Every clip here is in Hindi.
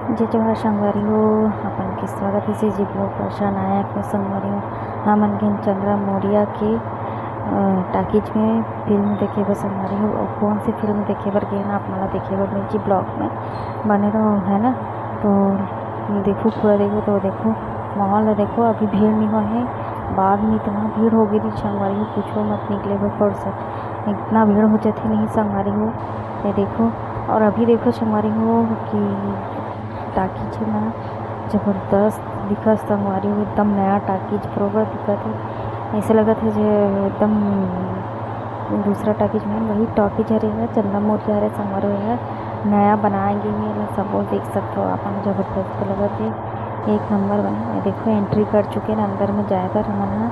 जय जवाहर संगवारी हो अपन के स्वागत है से जी ब्लॉग पर नायक में संगवारी हो हमन के चंद्रा मौर्य के टाकीज में फिल्म देखे बर संगवारी हो और कौन सी फिल्म देखे बर गए ना आप मला देखे बर जी ब्लॉग में बने रहो है ना। तो देखो पूरा देखो तो देखो माहौल देखो अभी भीड़ नहीं हो है, बाद में इतना भीड़ हो गई थी संगवारी हो पूछो मत, निकले बर पड़ सक इतना भीड़ हो जाती नहीं संगवारी हो। ये देखो और अभी देखो संगवारी हो कि टाकीज में ज़बरदस्त दिखत संगवारी हो, एकदम नया टाकीज बरोबर दिखत है। ऐसे लगत है जो एकदम दूसरा टाकीज में वही टाकीज हरे है चंद्रा मौर्य हरे संगवारी है, नया बनाएंगे ये सब देख सकते हो आप। ज़बरदस्त लगत है, एक नंबर बना है। देखो एंट्री कर चुके हैं अंदर में जाए बर हमन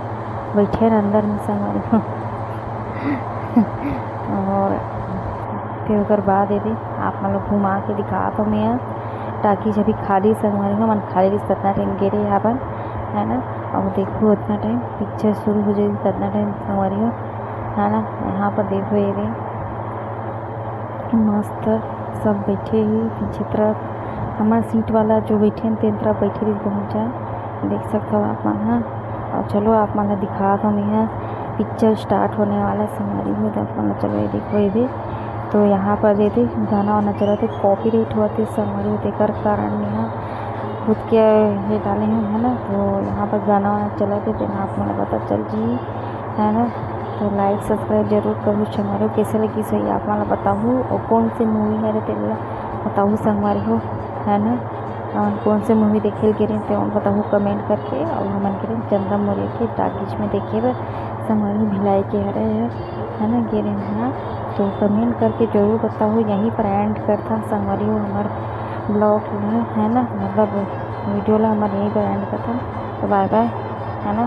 बैठे अंदर में संगवारी हो और फिर उसके बाद यदि आप मतलब घुमा के दिखा तो मैं टाकीज अभी खाली संगवारी हो मन खाली कितना टाइम गिरे यहाँ पर है ना। और देखो उतना टाइम पिक्चर शुरू हो जाएगी कितना टाइम संगवारी हो है ना। यहाँ पर देखो ये मस्त सब बैठे ही पीछे तरफ हमारे सीट वाला जो बैठे हैं तीन तरफ बैठे ही पहुँच जाए देख सकते हो आप मन है। और चलो आप मन दिखा दो मैं पिक्चर स्टार्ट होने वाला संगवारी हो तो मन चलो ये देखो ये तो यहाँ पर ये गाना वाना चला थे कॉपीराइट हुआ थे संगवारी देकर कारण यहाँ खुद के ये डाले हैं है ना। तो यहाँ पर गाना वाना चला थे तो आप मुझे पता चल जी है ना। तो लाइक सब्सक्राइब जरूर करूँ संगवारी हो, कैसे लगी सही आप मला बताऊँ और कौन सी मूवी है तेला बताऊँ संगवारी हो है ना। और कौन से मूवी देखे गिरे तो बताऊँ कमेंट करके। और हमन गिरे चंद्रा मौर्य के टाकीज में देखे संगवारी भिलाई के हरे है ना गिरे हाँ। तो कमेंट करके ज़रूर बताओ। यहीं पर एंड करता संगवारी हो हमारे ब्लॉग है ना, मतलब वीडियो ला हमारे यहीं पर एंड करता। तो बाय बाय है ना।